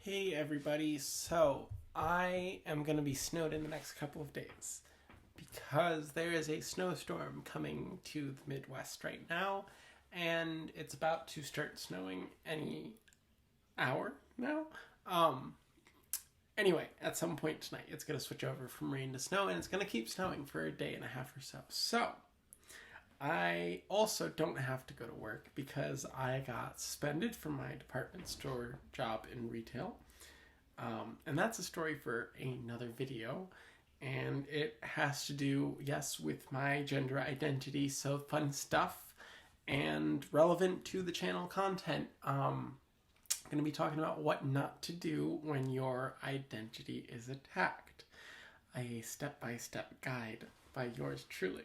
Hey everybody, so I am going to be snowed in the next couple of days because there is a snowstorm coming to the Midwest right now, and it's about to start snowing any hour now. Anyway, at some point tonight it's going to switch over from rain to snow, and it's going to keep snowing for a day and a half or so. So I also don't have to go to work because I got suspended from my department store job in retail. And that's a story for another video. And it has to do, yes, with my gender identity. So fun stuff and relevant to the channel content. I'm going to be talking about what not to do when your identity is attacked. A step-by-step guide by yours truly.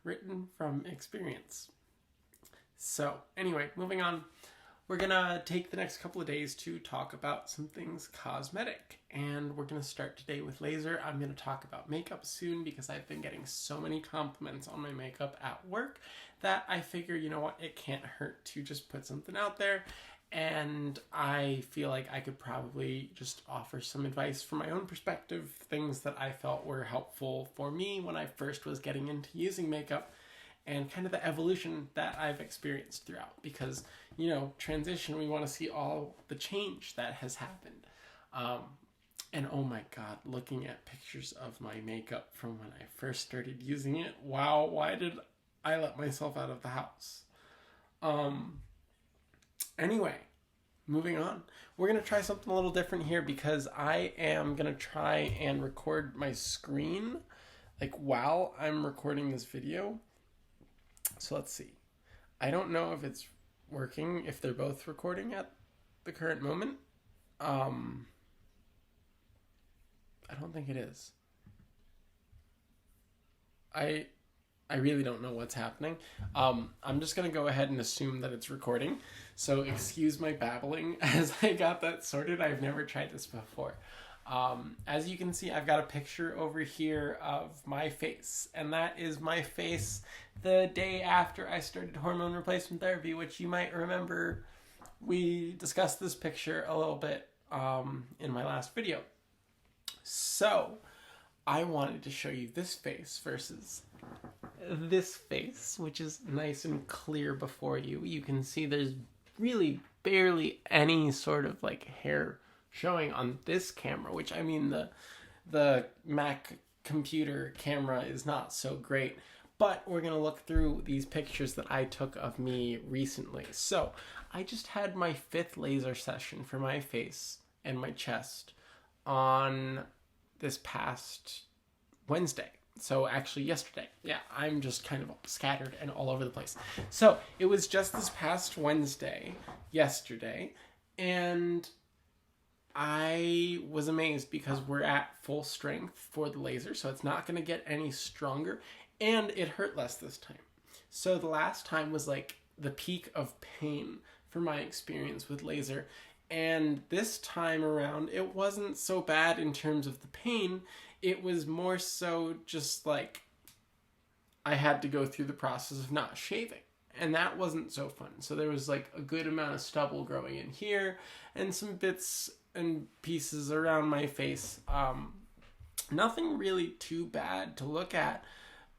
Written from experience. So anyway, moving on, we're gonna take the next couple of days to talk about some things cosmetic, and we're gonna start today with laser. I'm gonna talk about makeup soon because I've been getting so many compliments on my makeup at work that I figure, you know what, it can't hurt to just put something out there. And I feel like I could probably just offer some advice from my own perspective, things that I felt were helpful for me when I first was getting into using makeup, and kind of the evolution that I've experienced throughout. Because, you know, transition, we want to see all the change that has happened. And oh my God, looking at pictures of my makeup from when I first started using it, wow, why did I let myself out of the house? Anyway, moving on. We're going to try something a little different here because I am going to try and record my screen like while I'm recording this video. So let's see. I don't know if it's working, if they're both recording at the current moment. I don't think it is. I really don't know what's happening. I'm just going to go ahead and assume that it's recording. So excuse my babbling as I got that sorted. I've never tried this before. As you can see, I've got a picture over here of my face. And that is my face the day after I started hormone replacement therapy, which you might remember we discussed this picture a little bit in my last video. So I wanted to show you this face versus this face, which is nice and clear before you. You can see there's really barely any sort of like hair showing on this camera, which I mean the Mac computer camera is not so great, but we're gonna look through these pictures that I took of me recently. So I just had my 5th laser session for my face and my chest on this past Wednesday. So actually yesterday. Yeah, I'm just kind of scattered and all over the place. So it was just this past Wednesday, yesterday, and I was amazed because we're at full strength for the laser, so it's not going to get any stronger, and it hurt less this time. So the last time was like the peak of pain for my experience with laser, and this time around it wasn't so bad in terms of the pain. It was more so just like I had to go through the process of not shaving, and that wasn't so fun. So there was like a good amount of stubble growing in here and some bits and pieces around my face. Nothing really too bad to look at,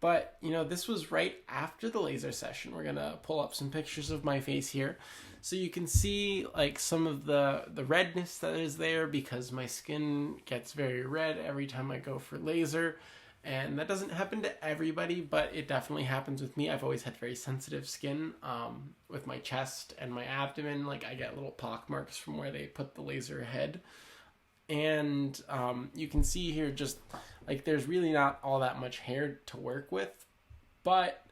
but you know, this was right after the laser session. We're gonna pull up some pictures of my face here so you can see like some of the redness that is there because my skin gets very red every time I go for laser. And that doesn't happen to everybody, but it definitely happens with me. I've always had very sensitive skin with my chest and my abdomen. Like I get little pock marks from where they put the laser head. And you can see here just like there's really not all that much hair to work with. But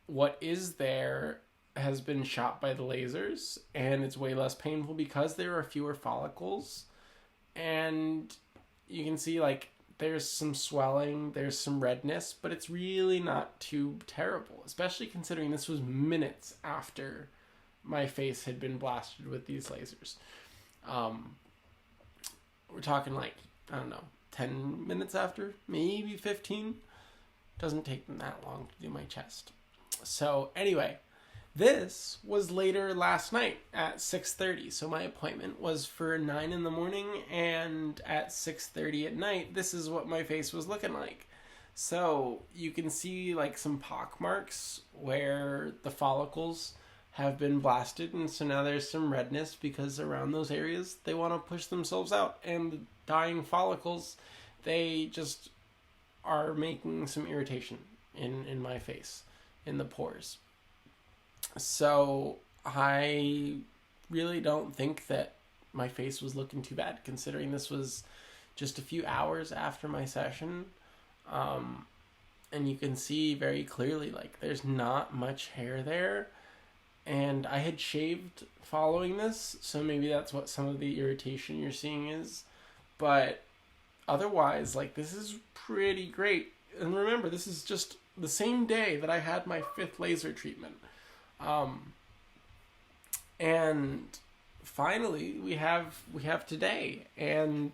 what is there has been shot by the lasers, and it's way less painful because there are fewer follicles. And you can see like there's some swelling, there's some redness, but it's really not too terrible, especially considering this was minutes after my face had been blasted with these lasers. We're talking like, I don't know, 10 minutes after, maybe 15. Doesn't take them that long to do my chest. So anyway, This was later last night at 6:30. So my appointment was for 9 in the morning, and at 6:30 at night, this is what my face was looking like. So you can see like some pock marks where the follicles have been blasted, and so now there's some redness because around those areas they want to push themselves out, and the dying follicles, they just are making some irritation in my face, in the pores. So I really don't think that my face was looking too bad, considering this was just a few hours after my session. And you can see very clearly, like, there's not much hair there. And I had shaved following this, so maybe that's what some of the irritation you're seeing is. But otherwise, like, this is pretty great. And remember, this is just the same day that I had my 5th laser treatment. And finally, we have today. And,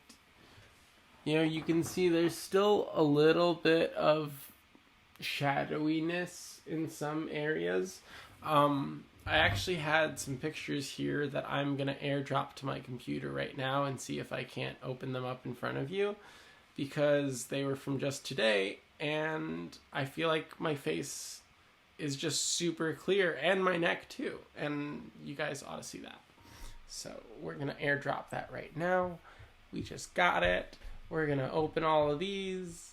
you know, you can see there's still a little bit of shadowiness in some areas. I actually had some pictures here that I'm going to airdrop to my computer right now and see if I can't open them up in front of you, because they were from just today, and I feel like my face is just super clear, and my neck too, and you guys ought to see that. So we're going to airdrop that right now. We just got it. We're going to open all of these.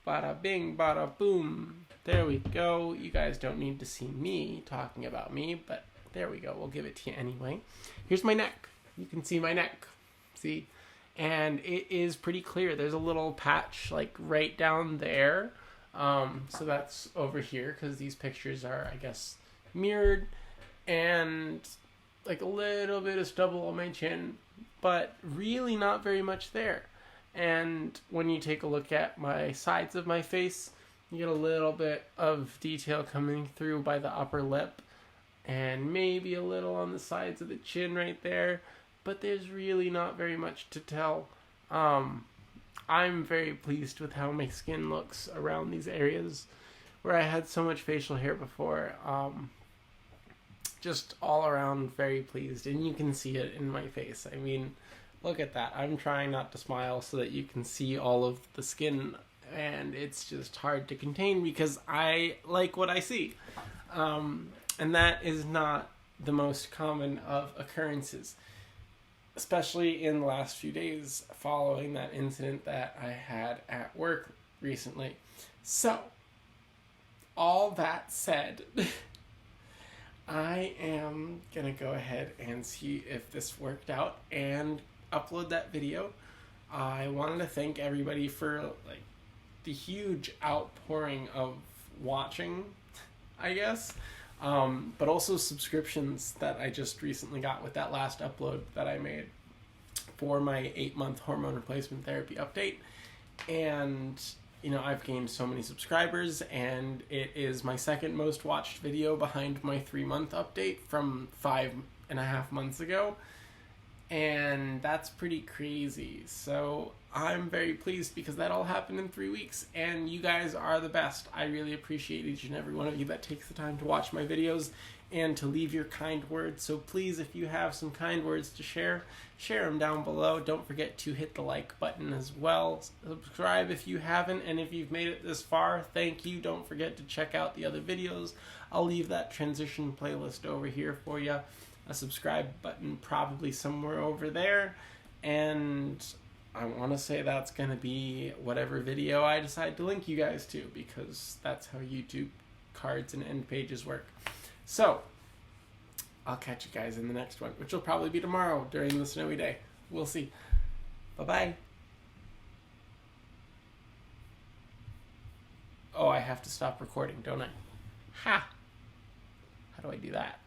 Bada bing, bada boom. There we go. You guys don't need to see me talking about me, but there we go. We'll give it to you anyway. Here's my neck. You can see my neck. See? And it is pretty clear. There's a little patch like right down there. So that's over here because these pictures are, I guess, mirrored. And like a little bit of stubble on my chin, but really not very much there. And when you take a look at my sides of my face, you get a little bit of detail coming through by the upper lip, and maybe a little on the sides of the chin right there, but there's really not very much to tell. I'm very pleased with how my skin looks around these areas where I had so much facial hair before. Just all around very pleased, and you can see it in my face. I mean, look at that. I'm trying not to smile so that you can see all of the skin, and it's just hard to contain because I like what I see. And that is not the most common of occurrences, especially in the last few days following that incident that I had at work recently. So, all that said, I am gonna go ahead and see if this worked out and upload that video. I wanted to thank everybody for like the huge outpouring of watching, I guess, but also subscriptions that I just recently got with that last upload that I made for my 8-month hormone replacement therapy update. And you know, I've gained so many subscribers, and it is my 2nd most watched video behind my 3-month update from 5.5 months ago. And that's pretty crazy. So I'm very pleased because that all happened in 3 weeks, and you guys are the best. I really appreciate each and every one of you that takes the time to watch my videos and to leave your kind words. So please, if you have some kind words to share them down below. Don't forget to hit the like button as well. Subscribe if you haven't, and if you've made it this far, thank you. Don't forget to check out the other videos. I'll leave that transition playlist over here for you. A subscribe button probably somewhere over there, and I want to say that's going to be whatever video I decide to link you guys to, because that's how YouTube cards and end pages work. So, I'll catch you guys in the next one, which will probably be tomorrow during the snowy day. We'll see. Bye-bye. Oh, I have to stop recording, don't I? Ha! How do I do that?